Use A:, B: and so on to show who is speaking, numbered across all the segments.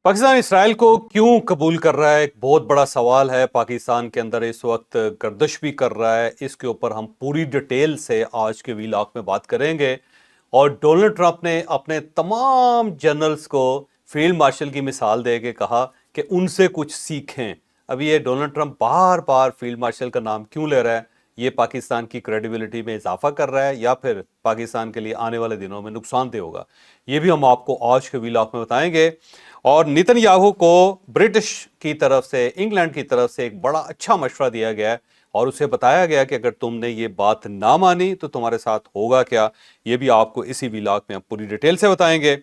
A: Pakistan Israel को क्यों कबूल कर रहा है, एक बहुत बड़ा सवाल है। पाकिस्तान के अंदर इस वक्त गर्दिश भी कर रहा है। इसके ऊपर हम पूरी डिटेल से आज के वीलॉग में बात करेंगे। और डोनाल्ड ट्रंप ने अपने तमाम जनरल्स को फील्ड मार्शल की मिसाल दे के कहा कि उनसे कुछ सीखें। अभी ये डोनाल्ड ट्रंप बार बार फील्ड मार्शल का नाम क्यों ले रहा है? ये पाकिस्तान की क्रेडिबिलिटी में इजाफा कर रहा है या फिर पाकिस्तान के लिए आने वाले दिनों में नुकसानदेह होगा? ये भी हम आपको आज के वीलॉग में बताएंगे। और नेतन्याहू को ब्रिटिश की तरफ से, इंग्लैंड की तरफ से एक बड़ा अच्छा मशवरा दिया गया है और उसे बताया गया कि अगर तुमने ये बात ना मानी तो तुम्हारे साथ होगा क्या। ये भी आपको इसी व्लॉग में हम पूरी डिटेल से बताएंगे।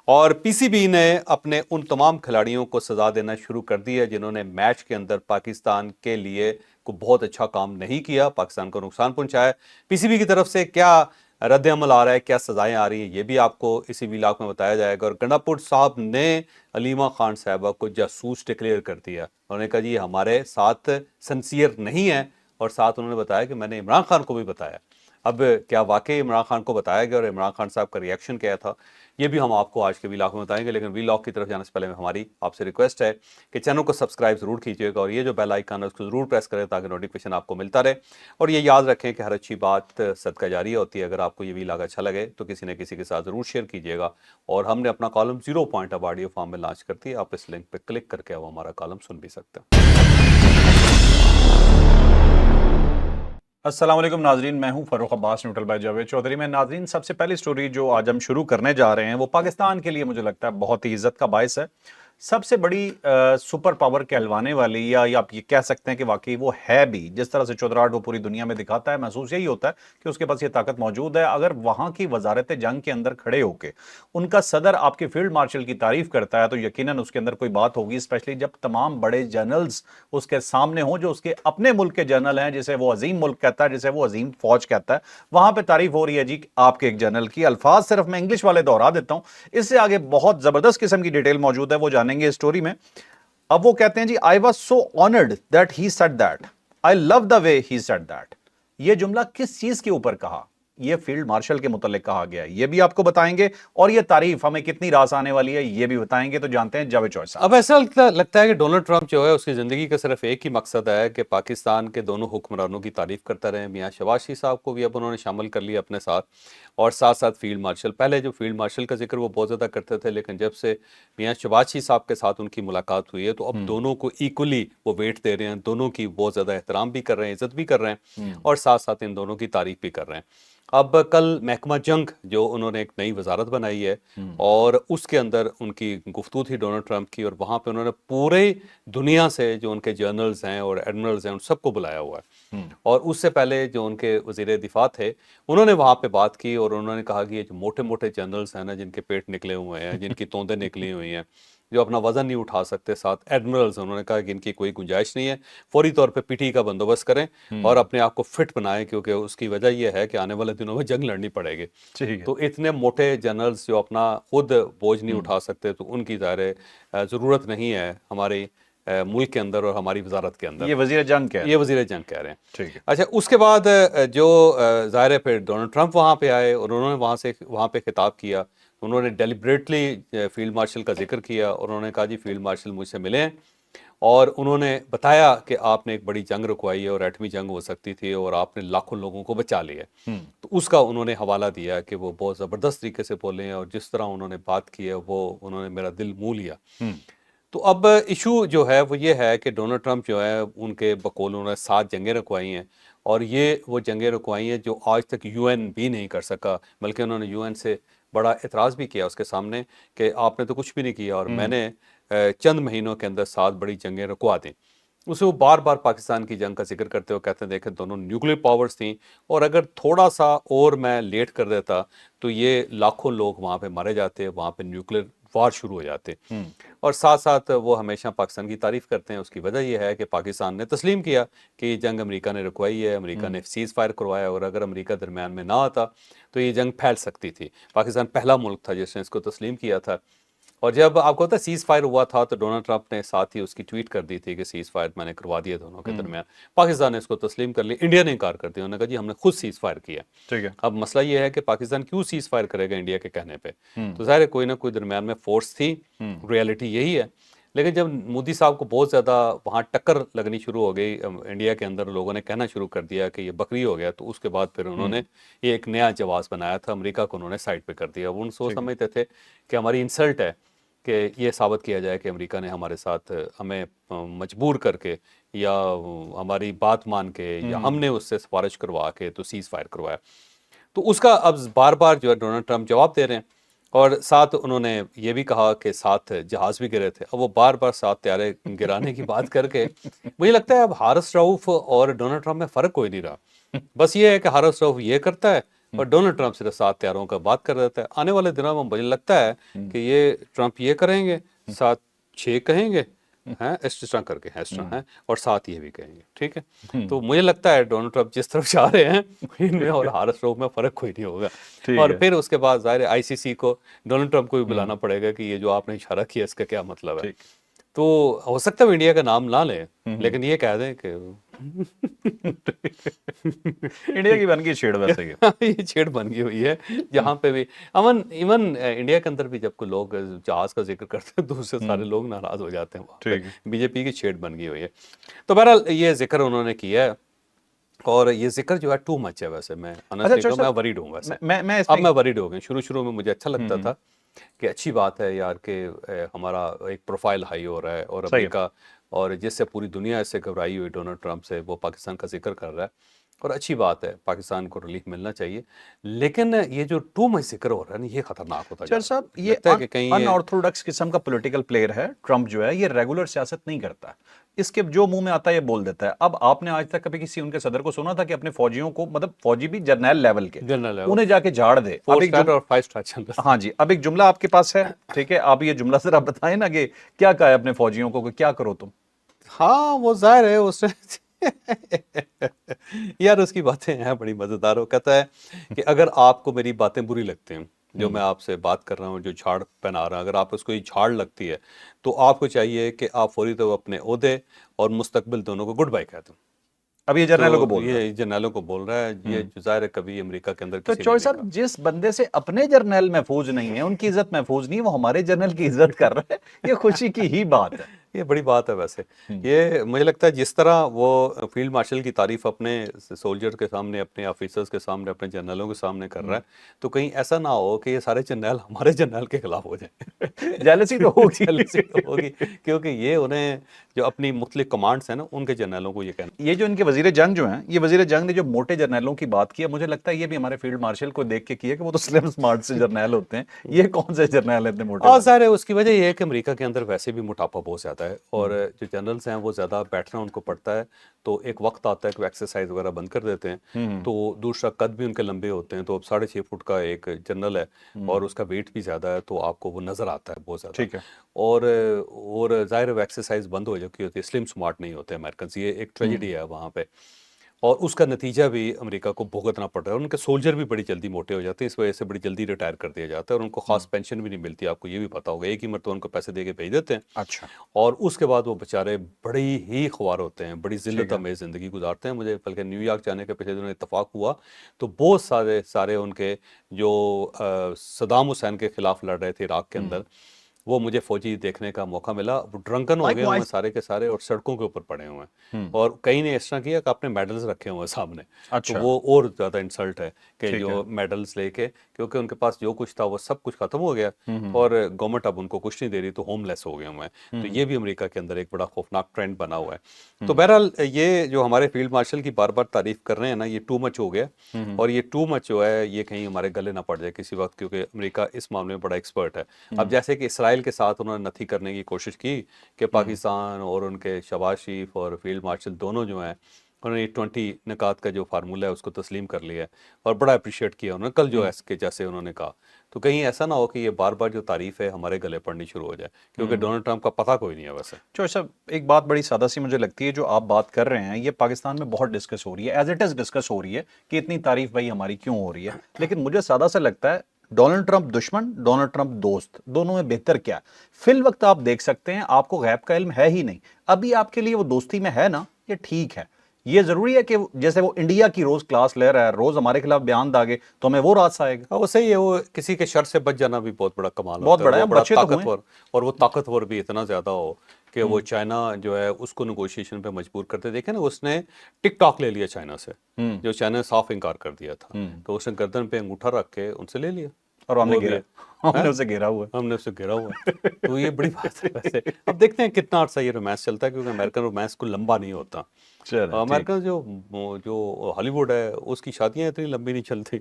A: और पीसीबी ने अपने उन तमाम खिलाड़ियों को सजा देना शुरू कर दी है जिन्होंने मैच के अंदर पाकिस्तान के लिए को बहुत अच्छा काम नहीं किया, पाकिस्तान को नुकसान पहुंचाया। पीसीबी की तरफ से क्या रद्द अमल आ रहा है, क्या सजाएं आ रही हैं, ये भी आपको इसी व्लॉग में बताया जाएगा। और गंडापुर साहब ने अलीमा खान साहबा को जासूस डिक्लेयर कर दिया। उन्होंने कहा जी ये हमारे साथ सिंसियर नहीं है। और साथ उन्होंने बताया कि मैंने इमरान खान को भी बताया। अब क्या वाकई इमरान खान को बताया गया और इमरान खान साहब का रिएक्शन क्या था, ये भी हम आपको आज के व्लॉग में बताएंगे। लेकिन व्लॉग की तरफ जाने से पहले हमारी आपसे रिक्वेस्ट है कि चैनल को सब्सक्राइब जरूर कीजिएगा और ये जो बेल आइकन है उसको जरूर प्रेस करें ताकि नोटिफिकेशन आपको मिलता रहे। और ये याद रखें कि हर अच्छी बात सदका जारिया होती है। अगर आपको ये व्लॉग अच्छा लगे तो किसी न किसी के साथ जरूर शेयर कीजिएगा। और हमने अपना कॉलम 0 पॉइंट अब ऑडियो फॉर्म में लॉन्च करती है, आप इस लिंक पर क्लिक करके वो हमारा कॉलम सुन भी सकते हैं।
B: अस्सलाम वालेकुम नाजरीन, मैं हूं फर्रुख अब्बास न्यूट्रल बाय जावेद चौधरी। मैं नाजरीन सबसे पहली स्टोरी जो आज हम शुरू करने जा रहे हैं वो पाकिस्तान के लिए मुझे लगता है बहुत ही इज्जत का बायस है। सबसे बड़ी सुपर पावर कहलवाने वाली या आप ये कह सकते हैं कि वाकई वो है भी। जिस तरह से चौधराट वो पूरी दुनिया में दिखाता है, महसूस यही होता है कि उसके पास ये ताकत मौजूद है। अगर वहां की वजारत जंग के अंदर खड़े होकर उनका सदर आपके फील्ड मार्शल की तारीफ करता है तो यकीनन उसके अंदर कोई बात होगी, स्पेशली जब तमाम बड़े जनरल्स उसके सामने हों जो उसके अपने मुल्क के जनरल हैं, जिसे वो अजीम मुल्क कहता है, जिसे वो अजीम फौज कहता है। वहां पे तारीफ हो रही है जी आपके एक जनरल की। अल्फाज सिर्फ मैं इंग्लिश वाले दोहरा देता हूं, इससे आगे बहुत जबरदस्त किस्म की डिटेल मौजूद है, वो जानेंगे स्टोरी में। अब वो कहते हैं जी, I was so honoured that he said that, I love the way he said that. ये जुमला किस चीज के ऊपर कहा? ये फील्ड मार्शल के मुतालिक कहा गया है, ये भी आपको बताएंगे। और ये तारीफ हमें कितनी रास आने वाली है ये भी बताएंगे। तो जानते हैं जावेद चौधरी साहब।
A: अब ऐसा लगता है कि डोनाल्ड ट्रंप जो है उसकी ज़िंदगी का सिर्फ एक ही मकसद है कि पाकिस्तान के दोनों हुक्मरानों की तारीफ करता रहे। मियाँ शहबाज शरीफ साहब को भी अब उन्होंने शामिल कर लिया अपने साथ, और साथ साथ फील्ड मार्शल। पहले जो फील्ड मार्शल का जिक्र वो बहुत ज़्यादा करते थे, लेकिन जब से मियाँ शहबाज शरीफ साहब के साथ उनकी मुलाकात हुई है तो अब दोनों को इक्वली वो वेट दे रहे हैं, दोनों की बहुत ज़्यादा एहतराम भी कर रहे हैं, इज्जत भी कर रहे हैं और साथ साथ इन दोनों की तारीफ भी कर रहे हैं। अब कल महकमा जंग जो उन्होंने एक नई वजारत बनाई है और उसके अंदर उनकी गुफ्तगू थी डोनाल्ड ट्रंप की, और वहाँ पे उन्होंने पूरे दुनिया से जो उनके जनरल्स हैं और एडमिरल्स हैं उन सबको बुलाया हुआ है। और उससे पहले जो उनके वजीर दिफा थे उन्होंने वहाँ पे बात की और उन्होंने कहा कि ये जो मोटे मोटे जनरल्स हैं ना, जिनके पेट निकले हुए हैं, जिनकी तोंदें निकली हुई हैं, जो अपना वजन नहीं उठा सकते, साथ एडमिरल्स, उन्होंने कहा कि इनकी कोई गुंजाइश नहीं है, फौरी तौर पे पीटी का बंदोबस्त करें और अपने आप को फिट बनाएं, क्योंकि उसकी वजह यह है कि आने वाले दिनों में जंग लड़नी पड़ेगी।
B: ठीक है।
A: तो इतने मोटे जनरल्स जो अपना खुद बोझ नहीं उठा सकते, तो उनकी ज़ाहिर ज़रूरत नहीं है हमारे मुल्क के अंदर और हमारी वजारत के अंदर।
B: ये वजीर जंग कह रहे
A: ये
B: हैं।
A: वजीर जंग कह रहे हैं।
B: ठीक है।
A: अच्छा, उसके बाद जो ज़ाहिर है फिर डोनाल्ड ट्रंप वहाँ पे आए और उन्होंने वहाँ पे खिताब किया। उन्होंने डेलिब्रेटली फील्ड मार्शल का जिक्र किया और उन्होंने कहा जी फील्ड मार्शल मुझसे मिले हैं और उन्होंने बताया कि आपने एक बड़ी जंग रुकवाई है और एटमी जंग हो सकती थी और आपने लाखों लोगों को बचा लिया है। तो उसका उन्होंने हवाला दिया कि वो बहुत ज़बरदस्त तरीके से बोले हैं और जिस तरह उन्होंने बात की है वो उन्होंने मेरा दिल मोह लिया। तो अब इशू जो है वो ये है कि डोनाल्ड ट्रंप जो है उनके बकौल उन्होंने 7 जंगें रुकवाई हैं और ये वो जंगें रुकवाई हैं जो आज तक यूएन भी नहीं कर सका, बल्कि उन्होंने यूएन से बड़ा एतराज़ भी किया उसके सामने कि आपने तो कुछ भी नहीं किया और मैंने चंद महीनों के अंदर 7 बड़ी जंगें रुकवा दी। उसे वो बार बार पाकिस्तान की जंग का जिक्र करते हुए कहते हैं देखें दोनों न्यूक्लियर पावर्स थी और अगर थोड़ा सा और मैं लेट कर देता तो ये लाखों लोग वहाँ पे मारे जाते, वहाँ पे न्यूक्लियर वार शुरू हो जाते। और साथ साथ वो हमेशा पाकिस्तान की तारीफ करते हैं। उसकी वजह यह है कि पाकिस्तान ने तस्लीम किया कि ये जंग अमेरिका ने रुकवाई है, अमेरिका ने सीज़ फायर करवाया और अगर अमेरिका दरमियान में ना आता तो ये जंग फैल सकती थी। पाकिस्तान पहला मुल्क था जिसने इसको तस्लीम किया था। اور جب آپ کو پتا سیز فائر ہوا تھا تو ڈونلڈ ٹرمپ نے ساتھ ہی اس کی ٹویٹ کر دی تھی کہ سیز فائر میں نے کروا دیا دونوں کے درمیان. پاکستان نے اس کو تسلیم کر لی, انڈیا نے انکار کر دیا, انہوں نے کہا جی ہم نے خود سیز فائر کیا.
B: ٹھیک ہے.
A: اب مسئلہ یہ ہے کہ پاکستان کیوں سیز فائر کرے گا انڈیا کے کہنے پہ؟ تو ظاہر ہے کوئی نہ کوئی درمیان میں فورس تھی, ریئلٹی یہی ہے. لیکن جب مودی صاحب کو بہت زیادہ وہاں ٹکر لگنی شروع ہو گئی, انڈیا کے اندر لوگوں نے کہنا شروع کر دیا کہ یہ بکری ہو گیا, تو اس کے بعد پھر انہوں نے یہ ایک نیا جواز بنایا تھا, امریکہ کو انہوں نے سائڈ پہ کر دیا. وہ سوچ سمجھتے تھے کہ ہماری انسلٹ ہے کہ یہ ثابت کیا جائے کہ امریکہ نے ہمارے ساتھ ہمیں مجبور کر کے یا ہماری بات مان کے یا ہم نے اس سے سفارش کروا کے تو سیز فائر کروایا. تو اس کا اب بار بار جو ہے ڈونلڈ ٹرمپ جواب دے رہے ہیں, اور ساتھ انہوں نے یہ بھی کہا کہ ساتھ جہاز بھی گرے تھے. اب وہ بار بار ساتھ طیارے گرانے کی بات کر کے مجھے لگتا ہے اب حارث رؤف اور ڈونلڈ ٹرمپ میں فرق کوئی نہیں رہا. بس یہ ہے کہ حارث رؤف یہ کرتا ہے اور ڈونلڈ ٹرمپ صرف 7 طیاروں کا بات کر دیتا ہے. آنے والے دنوں میں مجھے لگتا ہے کہ یہ ٹرمپ یہ کریں گے, 7-6 کہیں گے ہیں اس طرح کر کے اس طرح ہیں, اور ساتھ یہ بھی کہیں گے. ٹھیک ہے, تو مجھے لگتا ہے ڈونلڈ ٹرمپ جس طرف جا رہے ہیں ان میں اور حارث رؤف میں فرق کوئی نہیں ہوگا. اور پھر اس کے بعد ظاہر آئی سی سی کو ڈونلڈ ٹرمپ کو بھی بلانا پڑے گا کہ یہ جو آپ نے اشارہ کیا اس کا کیا مطلب ہے. تو ہو سکتا ہے وہ انڈیا کا نام نہ لیں لیکن یہ کہہ دیں کہ
B: انڈیا کی بن گئی چھیڑ ویسے
A: یہ چھیڑ بن گئی ہوئی ہے جہاں پہ بھی. ایون انڈیا کے اندر بھی جب کوئی لوگ جہاز کا ذکر کرتے ہیں تو اس سے سارے لوگ ناراض ہو جاتے ہیں. وہاں پہ بی جے پی کی چھیڑ بن گئی ہوئی ہے. تو بہرحال یہ ذکر انہوں نے کیا ہے, اور یہ ذکر جو ہے ٹو مچ ہے. ویسے میں میں وریڈ ہوں, ویسے اب میں وریڈ ہو گئی. شروع میں مجھے اچھا لگتا تھا کہ اچھی بات ہے یار کہ ہمارا ایک پروفائل ہائی ہو رہا ہے, اور امریکہ اور جس سے پوری دنیا اس سے گھبرائی ہوئی ڈونلڈ ٹرمپ سے, وہ پاکستان کا ذکر کر رہا ہے, اور اچھی بات ہے, پاکستان کو ریلیف ملنا چاہیے. لیکن یہ جو ٹو مچ ذکر ہو رہا ہے نا, یہ خطرناک ہوتا ہے.
B: چر صاحب یہ ان آرتھوڈکس قسم کا پولیٹیکل پلیئر ہے ٹرمپ جو ہے, یہ ریگولر سیاست نہیں کرتا, اس کے جو منہ میں آتا ہے یہ بول دیتا ہے. اب آپ نے آج تک کبھی کسی ان کے صدر کو سنا تھا کہ اپنے فوجیوں کو, مطلب فوجی بھی جرنیل لیول کے, انہیں جا کے جھاڑ دے؟ ہاں جی, اب ایک جملہ آپ کے پاس ہے, ٹھیک ہے, آپ یہ جملہ ذرا بتائیں نا کہ کیا کہا ہے اپنے فوجیوں کو کہ کیا کرو تم.
A: ہاں وہ ظاہر ہے اس یار اس کی باتیں ہیں بڑی مزیدار. وہ کہتا ہے کہ اگر آپ کو میری باتیں بری لگتی ہیں, جو میں آپ سے بات کر رہا ہوں, جو جھاڑ پہنا رہا ہوں, اگر آپ اس کو یہ جھاڑ لگتی ہے تو آپ کو چاہیے کہ آپ فوری طور اپنے عہدے اور مستقبل دونوں کو گڈ بائی کہہ دیں.
B: اب یہ جرنیلوں کو بول رہا ہے,
A: یہ جرنیلوں کو بول رہا ہے. یہ ظاہر ہے کبھی امریکہ کے اندر
B: تو چوہے صاحب جس بندے سے اپنے جرنیل محفوظ نہیں ہے, ان کی عزت محفوظ نہیں, وہ ہمارے جرنیل کی عزت کر رہا ہے, یہ خوشی کی ہی بات ہے.
A: یہ بڑی بات ہے. ویسے یہ مجھے لگتا ہے جس طرح وہ فیلڈ مارشل کی تعریف اپنے سولجر کے سامنے, اپنے آفیسرز کے سامنے, اپنے جنرلوں کے سامنے کر رہا ہے, تو کہیں ایسا نہ ہو کہ یہ سارے جنرل ہمارے جنرل کے خلاف ہو جائیں.
B: جیلسی تو ہوگی,
A: جیلسی تو ہوگی, کیونکہ یہ انہیں جو اپنی مختلف کمانڈز ہیں نا, ان کے جنرلوں کو یہ کہنا.
B: یہ جو ان کے وزیر جنگ جو ہیں, یہ وزیر جنگ نے جو موٹے جرنیلوں کی بات کی ہے, مجھے لگتا ہے یہ بھی ہمارے فیلڈ مارشل کو دیکھ کے کی ہے کہ وہ تو سلم سمارٹ سے جرنیل ہوتے ہیں, یہ کون سے جرنیل ہیں اتنے موٹے.
A: اور ظاہر ہے اس کی وجہ یہ ہے کہ امریکہ کے اندر ویسے بھی موٹاپا بہت زیادہ ہے, اور جو جنرلز ہیں وہ زیادہ بیٹھنا ان کو پڑتا ہے, تو ایک وقت آتا ہے کہ وہ ایکسرسائز وغیرہ بند کر دیتے ہیں. تو دوسرا قد بھی ان کے لمبے ہوتے ہیں, تو اب 6.5 فٹ کا ایک جنرل ہے اور اس کا ویٹ بھی زیادہ ہے, تو آپ کو وہ نظر آتا ہے بہت زیادہ. اور ظاہر وہ ایکسرسائز بند ہو چکی ہوتی ہے, سلم سمارٹ نہیں ہوتے امریکنز. یہ ایک ٹریجڈی ہے وہاں پہ, اور اس کا نتیجہ بھی امریکہ کو بھگتنا پڑ رہا ہے. ان کے سولجر بھی بڑی جلدی موٹے ہو جاتے ہیں, اس وجہ سے بڑی جلدی ریٹائر کر دیا جاتا ہے, اور ان کو خاص پینشن بھی نہیں ملتی. آپ کو یہ بھی پتا ہوگا, ایک ہی مرتبہ ان کو پیسے دے کے بھیج دیتے ہیں.
B: اچھا.
A: اور اس کے بعد وہ بیچارے بڑی ہی خوار ہوتے ہیں, بڑی ذلت امیز زندگی گزارتے ہیں. مجھے بلکہ نیو یارک جانے کے پچھلے دنوں اتفاق ہوا تو بہت سارے ان کے جو صدام حسین کے خلاف لڑ رہے تھے عراق کے اندر, وہ مجھے فوجی دیکھنے کا موقع ملا. وہ ڈرنکن ہو گئے ہوئے ہیں سارے کے سارے, اور سڑکوں کے اوپر پڑے ہوئے ہیں, اور کئی نے اس طرح کیا کہ اپنے میڈلز رکھے ہوئے ہیں سامنے. تو وہ اور زیادہ انسلٹ ہے کہ جو میڈلز لے کے, کیونکہ ان کے پاس جو کچھ تھا وہ سب کچھ ختم ہو گیا, اور گورنمنٹ اب ان کو کچھ نہیں دے رہی, تو ہوم لیس ہو گئے ہوئے ہیں. تو یہ بھی امریکہ کے اندر ایک بڑا خوفناک ٹرینڈ بنا ہوا ہے. تو بہرحال یہ جو ہمارے فیلڈ مارشل کی بار بار تعریف کر رہے ہیں نا, یہ ٹو مچ ہو گیا, اور یہ ٹو مچ جو ہے یہ کہیں ہمارے گلے نہ پڑ جائے کسی وقت, کیونکہ امریکہ اس معاملے میں بڑا ایکسپرٹ ہے. اب جیسے کہ اسرائیل کے ساتھ انہوں نے کرنے کی کوشش کی کہ پاکستان اور ان کے شہباز شریف اور فیلڈ مارشل دونوں جو ہیں, انہوں نے 20 نکات کا جو فارمولہ ہے اس کو تسلیم کر لیا ہے, اور بڑا اپریشیٹ کیا انہوں نے کل جو ہے اس کے جیسے انہوں نے کہا. تو کہیں ایسا نہ ہو کہ یہ بار بار جو تعریف ہے ہمارے گلے پڑنی شروع ہو جائے, کیونکہ ڈونلڈ ٹرمپ کا پتہ کوئی نہیں ہے. ویسے
B: چوہے صاحب ایک بات بڑی سادہ سی مجھے لگتی ہے, جو آپ بات کر رہے ہیں یہ پاکستان میں بہت ڈسکس ہو رہی ہے, ایز اٹ از ڈسکس ہو رہی ہے کہ اتنی تعریف بھائی ہماری کیوں ہو رہی ہے, لیکن مجھے سادہ سا لگتا ہے डोनाल्ड ट्रंप दुश्मन, डोनाल्ड ट्रंप दोस्त, दोनों में बेहतर क्या है? फिल वक्त आप देख सकते हैं आपको गैब का इल्म है ही नहीं, अभी आपके लिए वो दोस्ती में है ना, ये ठीक है। ये जरूरी है कि जैसे वो इंडिया की रोज क्लास ले रहा है, रोज हमारे खिलाफ बयान दागे, तो हमें वो रास्ता आएगा।
A: हाँ, वो सही है, वो किसी के शर से बच जाना भी बहुत बड़ा कमाल
B: बहुत
A: होता है,
B: बड़ा
A: और
B: है,
A: वो बड़ा
B: बच्चे तो हुए।
A: ताकतवर, और वो ताकतवर भी इतना ज्यादा हो कि वो चाइना जो है उसको नेगोशिएशन पे मजबूर करते। देखे ना, उसने टिकटॉक ले लिया चाइना से, जो चाइना ने साफ इनकार कर दिया था, तो उसने गर्दन पे अंगूठा रख के उनसे ले लिया।
B: और हमने
A: वो
B: घेरा,
A: भी
B: हमने
A: है,
B: उसे घेरा हुआ है।
A: हमने उससे घिरा हुआ है। तो ये बड़ी बात है वैसे। अब देखते हैं कितना अर्सा ये रोमांस चलता है, क्योंकि अमेरिकन रोमांस को लंबा नहीं होता।
B: चलो ठीक।
A: अमेरिका जो जो हॉलीवुड है उसकी शादियां इतनी लंबी नहीं चलती।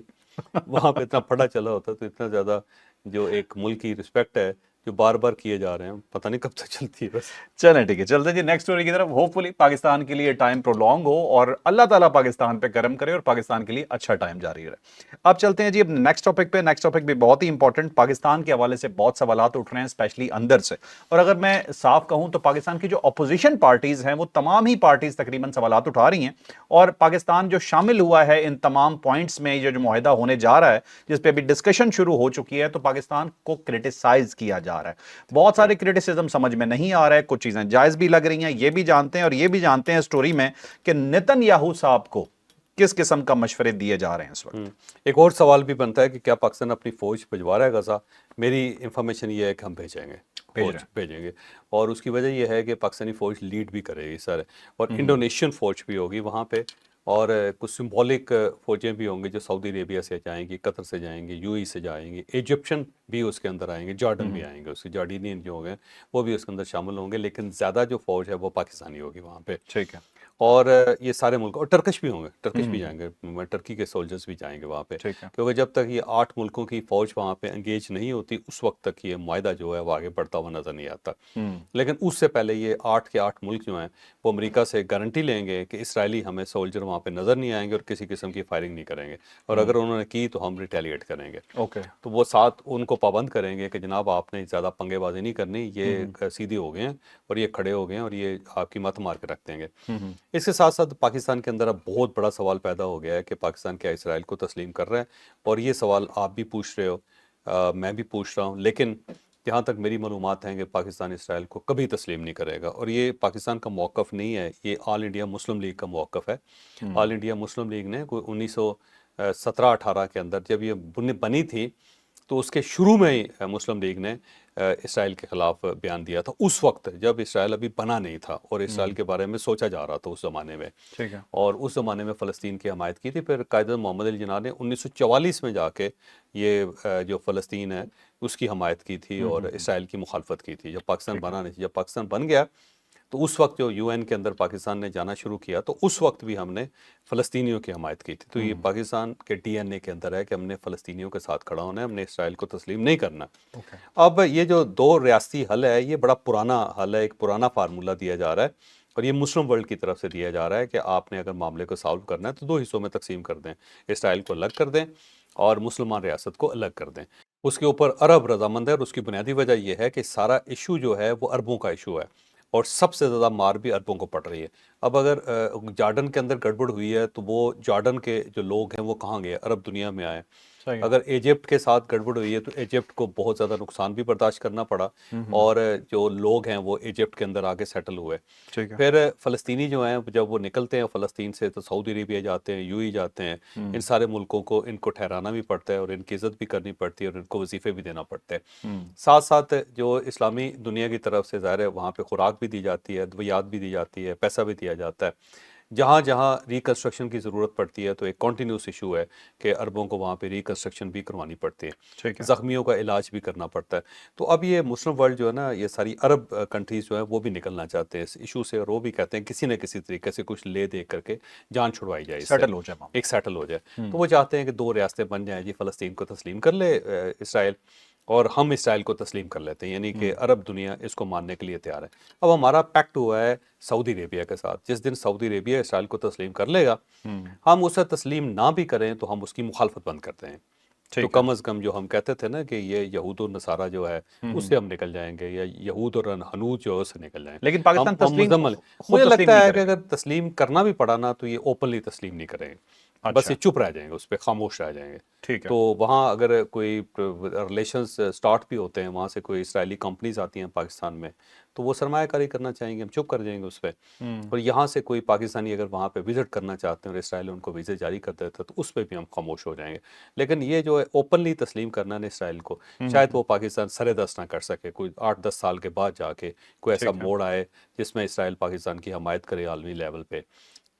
A: वहां पे इतना फटा चला होता, तो इतना ज्यादा जो एक मुल्क की रिस्पेक्ट है जो बार बार किए जा रहे हैं, पता नहीं कब तक चलती है बस।
B: चलें ठीक है, चलते हैं जी नेक्स्ट स्टोरी की तरफ। होपफुली पाकिस्तान के लिए टाइम प्रोलॉन्ग हो और अल्लाह ताला पाकिस्तान पे करम करे और पाकिस्तान के लिए अच्छा टाइम जारी रहे। अब चलते हैं जी अब नेक्स्ट टॉपिक पे। नेक्स्ट टॉपिक भी बहुत ही इंपॉर्टेंट, पाकिस्तान के हवाले से बहुत सवालात उठ रहे हैं, स्पेशली अंदर से। और अगर मैं साफ कहूं तो पाकिस्तान की जो अपोजिशन पार्टीज हैं वो तमाम ही पार्टीज तकरीबन सवालात उठा रही हैं, और पाकिस्तान जो शामिल हुआ है इन तमाम पॉइंट्स में, ये जो मुआहिदा होने जा रहा है जिस पे अभी डिस्कशन शुरू हो चुकी है, तो पाकिस्तान को क्रिटिसाइज किया जा रहा है। बहुत सारे क्रिटिसिज्म समझ में नहीं आ रहा है, कुछ चीजें जायज भी लग रही हैं, ये भी जानते हैं, और ये भी जानते हैं स्टोरी में कि नेतन्याहू साहब को किस किस्म का मशवरे दिए जा रहे हैं इस वक्त।
A: एक और सवाल भी बनता है कि क्या पाकिस्तान अपनी फौज भिजवा रहा है गजा? मेरी इंफॉर्मेशन ये है कि हम भेजेंगे, फौज भेजेंगे, और उसकी वजह यह है कि पाकिस्तानी फौज लीड भी करेगी सर, और इंडोनेशियन फौज भी होगी वहाँ पे, और कुछ सिंबॉलिक फौजें भी होंगी जो सऊदी अरेबिया से जाएंगी, कतर से जाएंगी, यूएई से जाएंगी, इजिप्शियन भी उसके अंदर आएंगे, जॉर्डन भी आएंगे, उसके जॉर्डनियन जो होंगे वो भी उसके अंदर शामिल होंगे, लेकिन ज़्यादा जो फौज है वो पाकिस्तानी होगी वहाँ पे।
B: ठीक है,
A: और ये सारे मुल्क, और टर्किश भी होंगे, टर्किश भी जाएंगे, टर्की के सोल्जर्स भी जाएंगे वहाँ पे,
B: ठीक है।
A: क्योंकि जब तक ये 8 मुल्कों की फौज वहाँ पे एंगेज नहीं होती उस वक्त तक ये मुआहिदा जो है वो आगे बढ़ता हुआ नजर नहीं आता। लेकिन उससे पहले ये 8 के 8 मुल्क जो हैं वो अमेरिका से गारंटी लेंगे कि इसराइली हमें सोल्जर वहाँ पे नजर नहीं आएंगे और किसी किस्म की फायरिंग नहीं करेंगे, और अगर उन्होंने की तो हम रिटेलिएट करेंगे।
B: ओके।
A: तो वो साथ उनको पाबंद करेंगे कि जनाब आपने ज़्यादा पंगेबाजी नहीं करनी, ये सीधे हो गए हैं और ये खड़े हो गए हैं और ये आपकी मत मार के रख देंगे। इसके साथ साथ पाकिस्तान के अंदर अब बहुत बड़ा सवाल पैदा हो गया है कि पाकिस्तान क्या इसराइल को तस्लीम कर रहा है, और ये सवाल आप भी पूछ रहे हो, मैं भी पूछ रहा हूँ, लेकिन जहाँ तक मेरी मालूमात हैं कि पाकिस्तान इसराइल को कभी तस्लीम नहीं करेगा, और ये पाकिस्तान का मौक़िफ़ नहीं है, ये ऑल इंडिया मुस्लिम लीग का मौक़िफ़ है। ऑल इंडिया मुस्लिम लीग ने कोई 1917-18 के अंदर जब ये बनी थी, तो उसके शुरू में ही मुस्लिम लीग ने इसराइल के ख़िलाफ़ बयान दिया था, उस वक्त जब इसराइल अभी बना नहीं था और इसराइल के बारे में सोचा जा रहा था उस ज़माने में।
B: ठीक है।
A: और उस ज़माने में फ़लस्तीन की हमायत की थी। फिर कायद मोहम्मद अली जिन्ना ने 1944 में जाके ये जो फ़लस्तीन है उसकी हमायत की थी और इसराइल की मुखालफत की थी, जब पाकिस्तान बना नहीं थी। जब पाकिस्तान बन गया तो उस वक्त जो यूएन के अंदर पाकिस्तान ने जाना शुरू किया, तो उस वक्त भी हमने फ़लस्तीनियों की हमायत की थी। तो ये पाकिस्तान के डीएनए के अंदर है कि हमने फ़लस्तीनियों के साथ खड़ा होना है, हमने इसराइल को तस्लीम नहीं करना। अब ये जो 2 रियासती हल है, ये बड़ा पुराना हल है, एक पुराना फार्मूला दिया जा रहा है, और ये मुस्लिम वर्ल्ड की तरफ से दिया जा रहा है कि आपने अगर मामले को सॉल्व करना है तो 2 हिस्सों में तकसीम कर दें, इसराइल को अलग कर दें और मुसलमान रियासत को अलग कर दें। उसके ऊपर अरब रजामंद है, और उसकी बुनियादी वजह यह है कि सारा इशू जो है वो अरबों का इशू है, और सबसे ज़्यादा मार भी अरबों को पड़ रही है। अब अगर जॉर्डन के अंदर गड़बड़ हुई है तो वो जॉर्डन के जो लोग हैं वो कहाँ गए? अरब दुनिया में आए।
B: सही है।
A: अगर इजिप्ट के साथ गड़बड़ हुई है तो इजिप्ट को बहुत ज़्यादा नुकसान भी बर्दाश्त करना पड़ा, और जो लोग हैं वो इजिप्ट के अंदर आके सेटल हुए।
B: ठीक है।
A: फिर फ़लस्तीनी जो हैं जब वो निकलते हैं फ़लस्तीन से तो सऊदी अरेबिया जाते हैं, यूएई जाते हैं। इन सारे मुल्कों को इनको ठहराना भी पड़ता है और इनकी इज़्ज़त भी करनी पड़ती है और इनको वजीफ़े भी देना पड़ते हैं। साथ साथ जो इस्लामी दुनिया की तरफ से ज़ाहिर है वहाँ पे खुराक भी दी जाती है, अद्वियात भी दी जाती है, पैसा भी दिया जाता है। जहाँ जहाँ रिकन्स्ट्रक्शन की ज़रूरत पड़ती है तो एक कॉन्टीन्यूस इशू है कि अरबों को वहाँ पे रिकन्स्ट्रक्शन भी करवानी पड़ती है,
B: ठीक है।
A: ज़ख्मियों का इलाज भी करना पड़ता है। तो अब ये मुस्लिम वर्ल्ड जो है ना, ये सारी अरब कंट्रीज़ जो है वो भी निकलना चाहते हैं इस इशू से, और वो भी कहते हैं किसी न किसी तरीके से कुछ ले दे करके जान छुड़वाई जाए, इससे
B: सेटल हो जाए मामला।
A: एक सेटल हो जाए। तो वो चाहते हैं कि 2 रियासतें बन जाएँ जी, फ़लस्तीन को तस्लीम कर ले इसराइल, और हम इसराइल को तस्लीम कर लेते हैं, यानी कि अरब दुनिया इसको मानने के लिए तैयार है। अब हमारा पैक्ट हुआ है सऊदी अरेबिया के साथ, जिस दिन सऊदी अरेबिया इसराइल को तस्लीम कर लेगा, हम उसे तस्लीम ना भी करें तो हम उसकी मुखालफत बंद करते हैं। तो कम अज़ कम जो हम कहते थे ना कि ये यहूद और नसारा जो है उससे हम निकल जाएंगे, या यहूद और हनूज जो है उससे निकल जाएंगे।
B: लेकिन पाकिस्तान
A: हम
B: तस्लीम
A: मुज़म्मल,
B: खुद
A: मुझे
B: तस्लीम
A: लगता
B: नहीं
A: है कि
B: करेगा।
A: अगर तस्लीम करना भी पड़ा ना तो ये ओपनली तस्लीम नहीं करेंगे, बस ये चुप रह जाएंगे, उस पर खामोश रह जाएंगे।
B: ठीक है।
A: तो वहाँ अगर कोई रिलेशंस स्टार्ट भी होते हैं, वहाँ से कोई इसराइली कंपनीज आती हैं पाकिस्तान में, तो वो सरमायाकारी करना चाहेंगे, हम चुप कर जाएंगे उस पर। और यहाँ से कोई पाकिस्तानी अगर वहाँ पे विजिट करना चाहते हैं और इसराइल उनको वीज़े जारी कर देता है, तो उस पर भी हम खामोश हो जाएंगे। लेकिन ये जो है ओपनली तस्लीम करना ना इसराइल को, शायद वो पाकिस्तान सरेदस्त ना कर सके। कोई 8-10 साल के बाद जाके कोई ऐसा मोड़ आए जिसमें इसराइल पाकिस्तान की हमायत करे आलमी लेवल पे,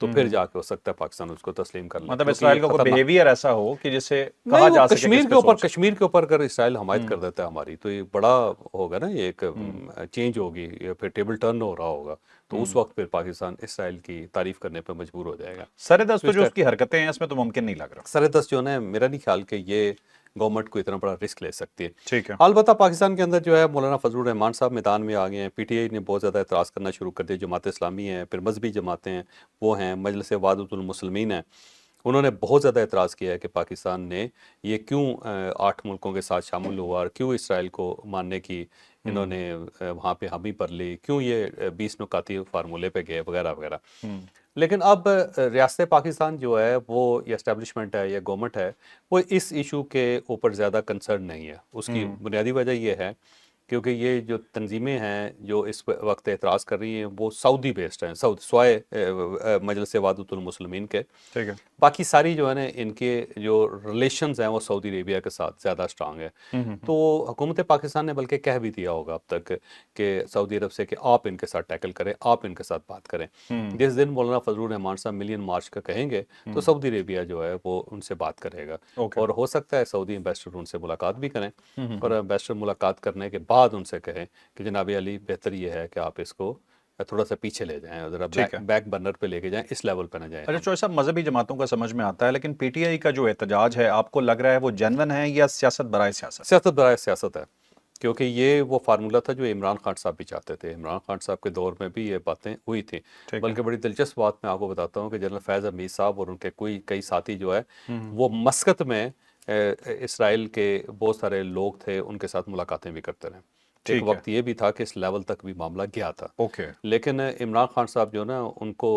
A: तो फिर जाके हो सकता है पाकिस्तान उसको तस्लीम कर ले।
B: मतलब इसराइल का कोई बिहेवियर ऐसा हो कि जिससे कहा
A: नहीं,
B: जा
A: वो
B: सके
A: कश्मीर के ऊपर अगर इसराइल हमायत कर देता है हमारी, तो ये बड़ा होगा ना, ये एक चेंज होगी, या फिर टेबल टर्न हो रहा होगा, तो उस वक्त फिर पाकिस्तान इसराइल की तारीफ करने पर मजबूर हो जाएगा।
B: सरेदस्त तो जो उसकी हरकतें हैं इसमें तो मुमकिन नहीं लग रहा।
A: सरेदस्त जो है, मेरा नहीं ख्याल कि ये गवर्नमेंट को इतना बड़ा रिस्क ले सकती है।
B: ठीक है।
A: अलबत्ता पाकिस्तान के अंदर जो है मौलाना फजलुर रहमान साहब मैदान में आ गए हैं। पीटीआई ने बहुत ज़्यादा एतराज़ करना शुरू कर दिया। जमात इस्लामी है, फिर मजहबी जमातें हैं, वो हैं, मजलिस वादतुल मुस्लिमीन है, उन्होंने बहुत ज़्यादा एतराज़ किया है कि पाकिस्तान ने ये क्यों 8 मुल्कों के साथ शामिल हुआ और क्यों इसराइल को मानने की इन्होंने वहाँ पे हामी पर ली, क्यों ये 20 नुकाती फार्मूले पे गए वगैरह वगैरह। लेकिन अब रियासत पाकिस्तान जो है वो, या एस्टेब्लिशमेंट है या गवर्नमेंट है, वो इस इशू के ऊपर ज़्यादा कंसर्न नहीं है। उसकी बुनियादी वजह ये है क्योंकि ये जो तंजीमें हैं जो इस वक्त एतराज़ कर रही हैं, वो सऊदी बेस्ड हैं, सवाए मजलिस वादतुल मुस्लिमीन के।
B: ठीक है।
A: बाकी सारी जो है ना, इनके जो रिलेशंस हैं वो सऊदी अरेबिया के साथ ज़्यादा स्ट्रांग है। तो हुकूमत पाकिस्तान ने बल्कि कह भी दिया होगा अब तक कि सऊदी अरब से कि आप इनके साथ टैकल करें, आप इनके साथ बात करें। जिस दिन मौलाना फजलुर रहमान साहब मिलियन मार्च का कहेंगे, तो सऊदी अरेबिया जो है वो उनसे बात करेगा। और हो सकता है सऊदी एम्बेसडर उनसे मुलाकात भी करें, और एम्बेसडर मुलाकात करने के बाद उनसे कहें कि जनाब अली, बेहतर ये है कि आप इसको थोड़ा सा पीछे ले जाएं, जरा बैक बर्नर पे लेके जाएं, इस लेवल पे ना जाएं।
B: अच्छा चौधरी साहब, मजहबी जमातों का समझ में आता है, लेकिन पीटीआई का जो एहतजाज है आपको लग रहा है वो जेन्युइन है या सियासत बराए सियासत?
A: सियासत बराए सियासत है, क्योंकि ये वो फार्मूला था जो इमरान खान साहब भी चाहते थे। इमरान खान साहब के दौर में भी ये बातें हुई थी। बल्कि बड़ी दिलचस्प बात मैं आपको बताता हूँ कि जनरल फैज़ हमीद साहब और उनके कई साथी जो है, वो मस्कत में इसराइल के बहुत सारे लोग थे, उनके साथ मुलाकातें भी करते रहे। एक वक्त ये भी था कि इस लेवल तक भी मामला गया था। लेकिन इमरान खान साहब जो ना, उनको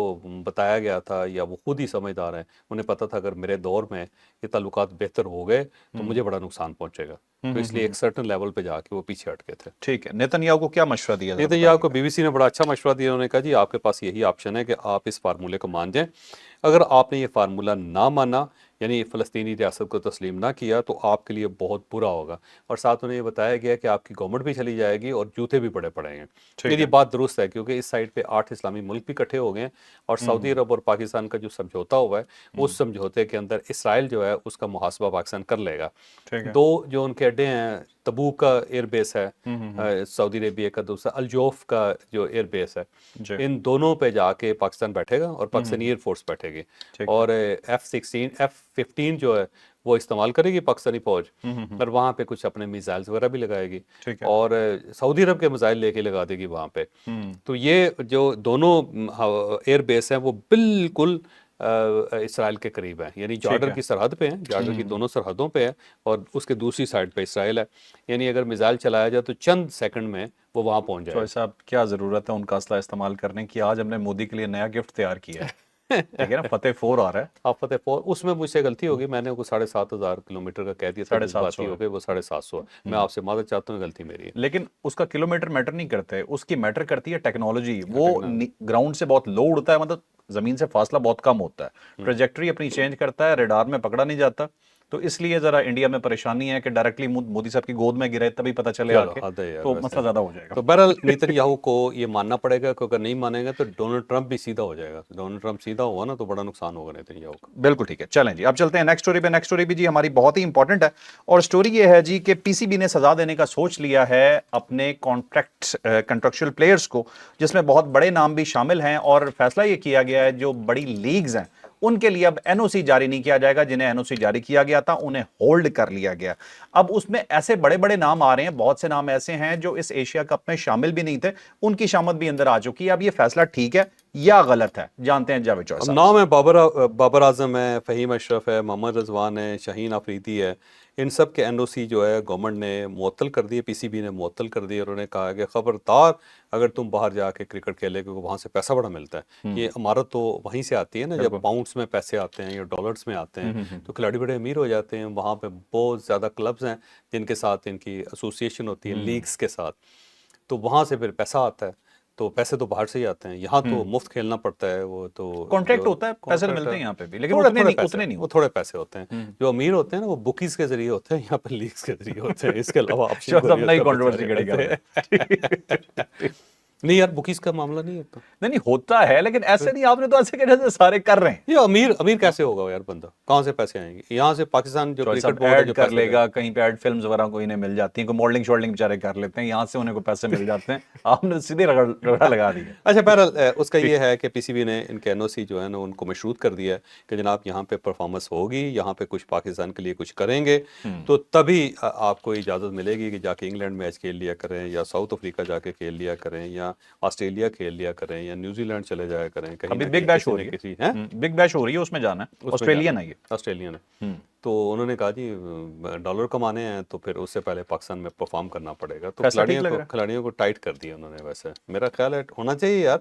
A: बताया गया था, या वो खुद ही समझदार हैं, उन्हें पता था अगर मेरे दौर में ये ताल्लुकात बेहतर हो गए तो मुझे बड़ा नुकसान पहुंचेगा, तो इसलिए एक सर्टन लेवल पे जाके वो पीछे हटके थे।
B: ठीक है। नेतन्याहू को क्या मशवरा दिया?
A: नेतन्याहू को बीबीसी ने बड़ा अच्छा मशवरा दिया। उन्होंने कहा जी आपके पास यही ऑप्शन है कि आप इस फार्मूले को मान जाएं। अगर आपने ये फार्मूला ना माना, यानी फ़लस्तीनी रियासत को तस्लीम ना किया, तो आपके लिए बहुत बुरा होगा। और साथ उन्हें ये बताया गया कि आपकी गवर्नमेंट भी चली जाएगी और जूते भी बड़े पड़ेंगे। ये बात दुरुस्त है, क्योंकि इस साइड पे 8 इस्लामी मुल्क भी इकट्ठे हो गए हैं, और सऊदी अरब और पाकिस्तान का जो समझौता हुआ है, उस समझौते के अंदर इसराइल जो है उसका मुहासबा पाकिस्तान कर लेगा। 2 जो उनके अड्डे हैं, तबूक का एयर बेस है सऊदी अरेबिया का, दूसरा अल-जौफ का जो एयर बेस है, इन दोनों पे जाके पाकिस्तान बैठेगा और पाकिस्तानी एयर फोर्स बैठेगी, और F-15 जो है वो इस्तेमाल करेगी पाकिस्तानी फौज, और वहाँ पे कुछ अपने मिसाइल्स वगैरह भी लगाएगी, और सऊदी अरब के मिसाइल लेके लगा देगी वहाँ पे। तो ये जो दोनों एयर बेस हैं वो बिल्कुल इसराइल के करीब है, यानी जॉर्डन की सरहद पे हैं, जॉर्डन की दोनों सरहदों पे है, और उसके दूसरी साइड पे इसराइल है। यानी अगर मिसाइल चलाया जाए तो चंद सेकंड में वो वहाँ पहुँच जाए।
B: साहब, क्या ज़रूरत है उनका असला इस्तेमाल करने की? आज हमने मोदी के लिए नया गिफ्ट तैयार किया है। ठीक है ना, फतेह 4 आ रहा है।
A: आप फतेह 4, उसमें मुझसे गलती होगी, मैंने वो 7,500 किलोमीटर का कह दिया, 750 हो गए, वो 750। मैं आपसे माफ़ी चाहता हूँ, गलती मेरी है।
B: लेकिन उसका किलोमीटर मैटर नहीं करता है, उसकी मैटर करती है टेक्नोलॉजी। वो ग्राउंड से बहुत लो उड़ता है, मतलब जमीन से फासला बहुत कम होता है, ट्रेजेक्टरी अपनी चेंज करता है, रडार में पकड़ा नहीं जाता। तो इसलिए जरा इंडिया में परेशानी है कि डायरेक्टली मोदी साहब की गोद में गिरे तभी पता चले आके, तो मसला ज्यादा हो जाएगा।
A: तो बहरहाल नेतन्याहू को ये मानना पड़ेगा, क्योंकि अगर नहीं मानेगा तो डोनाल्ड ट्रंप भी सीधा हो जाएगा। डोनाल्ड ट्रंप सीधा हुआ ना तो बड़ा नुकसान होगा नेतन्याहू का।
B: बिल्कुल ठीक है, चलें जी, अब चलते हैं नेक्स्ट स्टोरी पे। नेक्स्ट स्टोरी भी जी हमारी बहुत ही इंपॉर्टेंट है, और स्टोरी ये है जी कि पीसीबी ने सजा देने का सोच लिया है अपने कॉन्ट्रैक्चुअल प्लेयर्स को, जिसमें बहुत बड़े नाम भी शामिल हैं, और फैसला ये किया गया है जो बड़ी लीग्स हैं उनके लिए अब एनओसी जारी नहीं किया जाएगा। जिन्हें एनओसी जारी किया गया था उन्हें होल्ड कर लिया गया। अब उसमें ऐसे बड़े बड़े नाम आ रहे हैं, बहुत से नाम ऐसे हैं जो इस एशिया कप में शामिल भी नहीं थे, उनकी शामत भी अंदर आ चुकी है। अब ये फैसला ठीक है, یا غلط ہے؟ جانتے ہیں جاوید چوہر
A: اب
B: صاحب.
A: نام ہے بابر اعظم ہے، فہیم اشرف ہے، محمد رضوان ہے، شاہین آفریدی ہے، ان سب کے این او سی جو ہے گورنمنٹ نے معطل کر دیے، پی سی بی نے معطل کر دیے، اور انہوں نے کہا کہ خبردار اگر تم باہر جا کے کرکٹ کھیلے کیونکہ وہاں سے پیسہ بڑا ملتا ہے. یہ عمارت تو وہیں سے آتی ہے نا، جب پاؤنڈس میں پیسے آتے ہیں یا ڈالرز میں آتے ہیں تو کھلاڑی بڑے امیر ہو جاتے ہیں. وہاں پہ بہت زیادہ کلبز ہیں جن کے ساتھ ان کی ایسوسیشن ہوتی ہے لیگز کے ساتھ، تو وہاں سے پھر پیسہ آتا ہے. تو پیسے تو باہر سے ہی آتے ہیں، یہاں تو مفت کھیلنا پڑتا ہے. وہ تو
B: کانٹریکٹ
A: جو
B: ہوتا ہے، پیسے تو ملتے ہیں یہاں پہ بھی، لیکن
A: تھوڑے
B: اتنے
A: تھوڑے
B: نہیں،
A: پیسے،
B: اتنے نہیں
A: وہ
B: ہوتے.
A: تھوڑے پیسے ہوتے ہیں. جو امیر ہوتے ہیں نا وہ بکیز کے ذریعے ہوتے ہیں، یہاں پہ لیگز کے ذریعے ہوتے ہیں. اس کے علاوہ آپشن
B: شوہر
A: کوئی
B: صاحب
A: نہیں
B: نئی
A: ہوتا
B: کنٹروورسی
A: بیچارے
B: کھڑی کر
A: ویسے.
B: رہے.
A: نہیں یار، بکیز کا معاملہ نہیں ہوتا.
B: نہیں ہوتا ہے، لیکن ایسے نہیں، آپ نے تو ایسے کہ جیسے سارے کر رہے ہیں.
A: یہ امیر کیسے ہوگا یار بندہ؟ کہاں سے پیسے آئیں گے؟ یہاں سے پاکستان جو
B: چوہر
A: کرکٹ
B: صاحب
A: بورڈ ہے
B: ایڈ
A: جو
B: کر
A: پیسے
B: لے
A: دے.
B: گا کہیں پہ، ایڈ فلمز وغیرہ کوئی نہیں مل جاتی ہیں، کوئی ماڈلنگ شاڈلنگ بیچارے کر لیتے ہیں، یہاں سے انہیں کو پیسے مل جاتے ہیں. آپ نے سیدھے رگڑا لگا دیا.
A: اچھا بہرحال اس کا یہ ہے کہ پی سی بی نے ان کے این او سی جو ہے نا ان کو مشروط کر دیا ہے کہ جناب یہاں پہ پرفارمنس ہوگی، یہاں پہ کچھ پاکستان کے لیے کچھ کریں گے تو تبھی آپ کو اجازت ملے گی کہ جا کے انگلینڈ میچ کھیل لیا کریں، یا ساؤتھ افریقہ جا کے کھیل لیا کریں، یا آسٹریلیا کھیل لیا کریں، یا نیوزی لینڈ چلے جایا کریں. کہیں
B: ابھی
A: نہ
B: بگ
A: کہیں
B: بیش
A: کسی
B: ہو
A: نہ
B: رہی
A: کسی
B: ہے، بگ بیش ہو رہی ہے، اس میں جانا ہے،
A: اس میں
B: آسٹریلین
A: جانا
B: ہے یہ.
A: آسٹریلین ہے. تو انہوں نے کہا جی ڈالر کمانے ہیں تو پھر اس سے پہلے پاکستان میں پرفارم کرنا پڑے گا. تو
B: پیسہ ٹھیک لگ رہا
A: کھلاڑیوں کو ٹائٹ کر دیا انہوں نے. ویسے میرا خیال ہے ہونا چاہیے یار،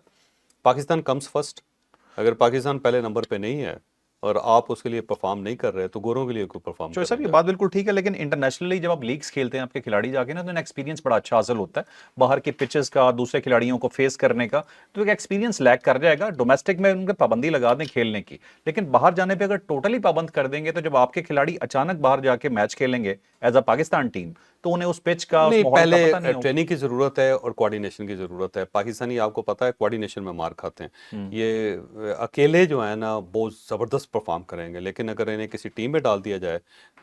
A: پاکستان کمز فرسٹ. اگر پاکستان پہلے نمبر پہ نہیں ہے اور آپ اس کے لیے پرفارم نہیں کر رہے تو گوروں کے لیے کوئی پرفارم
B: چوہر
A: کرنے
B: صاحب یہ
A: جا.
B: بات بالکل ٹھیک ہے، لیکن انٹرنیشنلی جب آپ لیگز کھیلتے ہیں آپ کے کھلاڑی جا کے نا، تو ایکسپیرینس بڑا اچھا حاصل ہوتا ہے باہر کے پچز کا، دوسرے کھلاڑیوں کو فیس کرنے کا. تو ایک ایکسپیرینس لیک کر جائے گا. ڈومیسٹک میں ان کے پابندی لگا دیں کھیلنے کی، لیکن باہر جانے پہ اگر ٹوٹلی پابند کر دیں گے تو جب آپ کے کھلاڑی اچانک باہر جا کے میچ کھیلیں گے ایز اے پاکستان ٹیم، تو انہیں اس پچ کا، اس
A: نہیں،
B: ماحول کا
A: پہلے
B: پتہ نہیں ہوگا.
A: ٹریننگ کی ضرورت ہے اور کوارڈینیشن کی ضرورت ہے. پاکستانی آپ کو پتہ ہے کوارڈینیشن میں مار کھاتے ہیں. یہ اکیلے جو ہیں نا بہت زبردست پرفارم کریں گے، لیکن اگر انہیں کسی ٹیم میں ڈال دیا جائے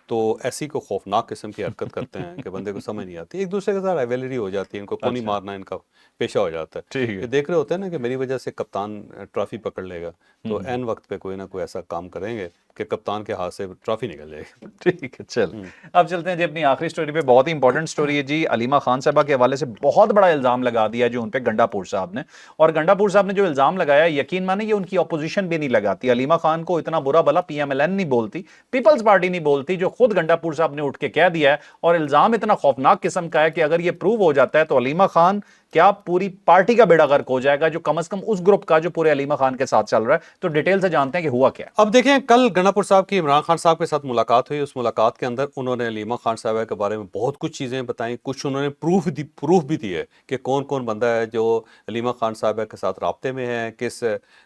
A: تو ایسی کو خوفناک قسم کی حرکت کرتے ہیں کہ بندے کو سمجھ نہیں آتی. ایک دوسرے کے ساتھ رائیولری ہو جاتی ہے، ان کو کونی مارنا ان کا پیشہ ہو جاتا ہے.
B: ٹھیک ہے.
A: یہ دیکھ رہے ہوتے ہیں نا کہ میری وجہ سے کپتان ٹرافی پکڑ لے گا، تو این وقت پہ کوئی نہ کوئی ایسا کام کریں گے کہ کپتان کے ہاتھ سے ٹرافی نکل جائے گی.
B: ٹھیک ہے، چل اب چلتے ہیں جی اپنی آخری سٹوری پہ. بہت ہی امپورٹنٹ سٹوری ہے جی. علیمہ خان صاحبہ کے حوالے سے بہت بڑا الزام لگا دیا جو ان پہ گنڈا پور صاحب نے. اور گنڈا پور صاحب نے جو الزام لگایا، یقین مانے یہ ان کی اپوزیشن بھی نہیں لگاتی. علیمہ خان کو اتنا برا بلا پی ایم ایل این نہیں بولتی، پیپلز پارٹی نہیں بولتی، جو خود گنڈا پور صاحب نے اٹھ کے کہہ دیا ہے. اور الزام اتنا خوفناک قسم کا ہے کہ اگر یہ پروو ہو جاتا ہے تو علیمہ خان کیا پوری پارٹی کا بیڑا غرق ہو جائے گا، جو کم از کم اس گروپ کا جو پورے علیمہ خان کے ساتھ چل رہا ہے. تو ڈیٹیل سے جانتے ہیں کہ ہوا کیا ہے.
A: اب دیکھیں، کل گنڈا پور صاحب کی عمران خان صاحب کے ساتھ ملاقات ہوئی. اس ملاقات کے اندر انہوں نے علیمہ خان صاحبہ کے بارے میں بہت کچھ چیزیں بتائیں. کچھ انہوں نے پروف بھی دیے کہ کون کون بندہ ہے جو علیمہ خان صاحبہ کے ساتھ رابطے میں ہے، کس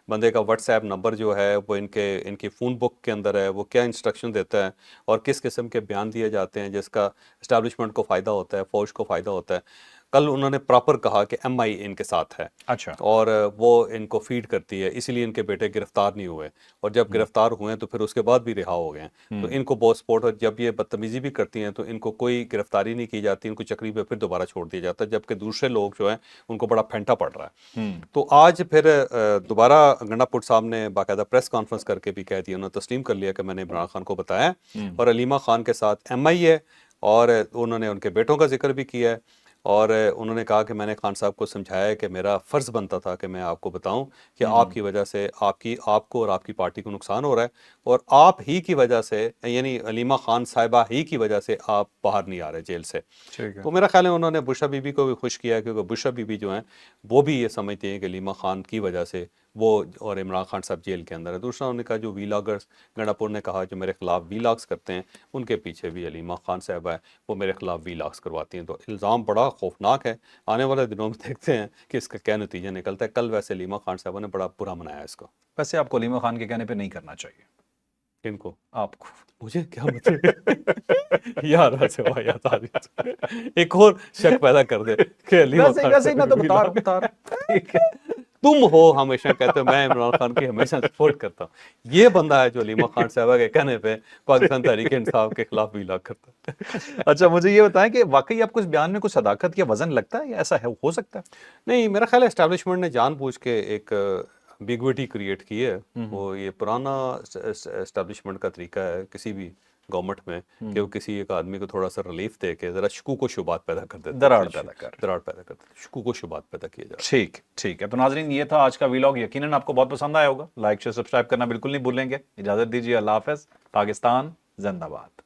A: بندے کا واٹس ایپ نمبر جو ہے وہ ان کی فون بک کے اندر ہے، وہ کیا انسٹرکشن دیتا ہے اور کس قسم کے بیان دیے جاتے ہیں جس کا اسٹیبلشمنٹ کو فائدہ ہوتا ہے، فوج کو فائدہ ہوتا ہے. کل انہوں نے پراپر کہا کہ ایم آئی ان کے ساتھ ہے
B: اچھا.
A: اور وہ ان کو فیڈ کرتی ہے، اسی لیے ان کے بیٹے گرفتار نہیں ہوئے. اور جب گرفتار ہوئے تو پھر اس کے بعد بھی رہا ہو گئے ہیں. تو ان کو بہت سپورٹ، اور جب یہ بدتمیزی بھی کرتی ہیں تو ان کو کوئی گرفتاری نہیں کی جاتی، ان کو چکری پہ پھر دوبارہ چھوڑ دیا جاتا ہے، جبکہ دوسرے لوگ جو ہیں ان کو بڑا پھینٹا پڑ رہا ہے. تو آج پھر دوبارہ گنڈا پور صاحب نے باقاعدہ پریس کانفرنس کر کے بھی کہہ دیا، انہوں نے تسلیم کر لیا کہ میں نے عمران خان کو بتایا اور علیمہ خان کے ساتھ ایم آئی ہے، اور انہوں نے ان کے بیٹوں کا ذکر بھی کیا ہے. اور انہوں نے کہا کہ میں نے خان صاحب کو سمجھایا ہے کہ میرا فرض بنتا تھا کہ میں آپ کو بتاؤں کہ آپ کی وجہ سے آپ کو اور آپ کی پارٹی کو نقصان ہو رہا ہے، اور آپ ہی کی وجہ سے، یعنی علیمہ خان صاحبہ ہی کی وجہ سے آپ باہر نہیں آ رہے جیل سے. تو میرا خیال ہے انہوں نے بشرا بی بی کو بھی خوش کیا ہے، کیونکہ بشرا بی بی جو ہیں وہ بھی یہ سمجھتے ہیں کہ علیمہ خان کی وجہ سے وہ اور عمران خان صاحب جیل کے اندر ہے. دوسرا انہوں نے کہا جو وی لاگرز گنڈا پور نے کہا جو میرے خلاف وی لاگز کرتے ہیں ان کے پیچھے بھی علیمہ خان صاحبہ ہے، وہ میرے خلاف وی لاگز کرواتی ہیں. تو الزام بڑا خوفناک ہے. آنے والے دنوں میں دیکھتے ہیں کہ اس کا کیا نتیجہ نکلتا ہے. کل ویسے علیمہ خان صاحبہ نے بڑا برا منایا اس کو.
B: ویسے آپ کو علیمہ خان کے کہنے پہ نہیں کرنا چاہیے.
A: کن کو؟
B: آپ کو.
A: مجھے کیا مطلب یار ایسے واقعات ایک اور شک پیدا کر دے کہ علیمہ خان
B: ویسے ہی میں تو بتا رہا ہوں. ٹھیک ہے.
A: تم ہو ہمیشہ کہتے ہو میں عمران خان کی ہمیشہ سپورٹ کرتا ہوں. یہ بندہ ہے جو علیمہ خان صاحبہ کے کہنے پہ پاکستان تحریک انصاف کے خلاف بھی لاگ کرتا ہے.
B: اچھا مجھے یہ بتائیں کہ واقعی آپ کو اس بیان میں کچھ صداقت یا وزن لگتا ہے یا ایسا ہے ہو سکتا ہے؟
A: نہیں، میرا خیال ہے اسٹیبلشمنٹ نے جان بوجھ کے ایک एम्बिग्विटी क्रिएट की है। वो ये पुराना एस्टेब्लिशमेंट का तरीका है किसी भी गवर्नमेंट में कि वो किसी एक आदमी को थोड़ा सा रिलीफ दे के जरा शकूक व शुबात पैदा कर देते हैं,
B: दरार पैदा कर।
A: दरार पैदा कर देते हैं, शकूक व शुबात पैदा किए जा रहे
B: ठीक ठीक है, तो नाजरीन ये था आज का वीलॉग, यकीनन आपको बहुत पसंद आया होगा। लाइक शेयर सब्सक्राइब करना बिल्कुल नहीं भूलेंगे। इजाजत दीजिए, अल्लाह हाफिज, पाकिस्तान जिंदाबाद।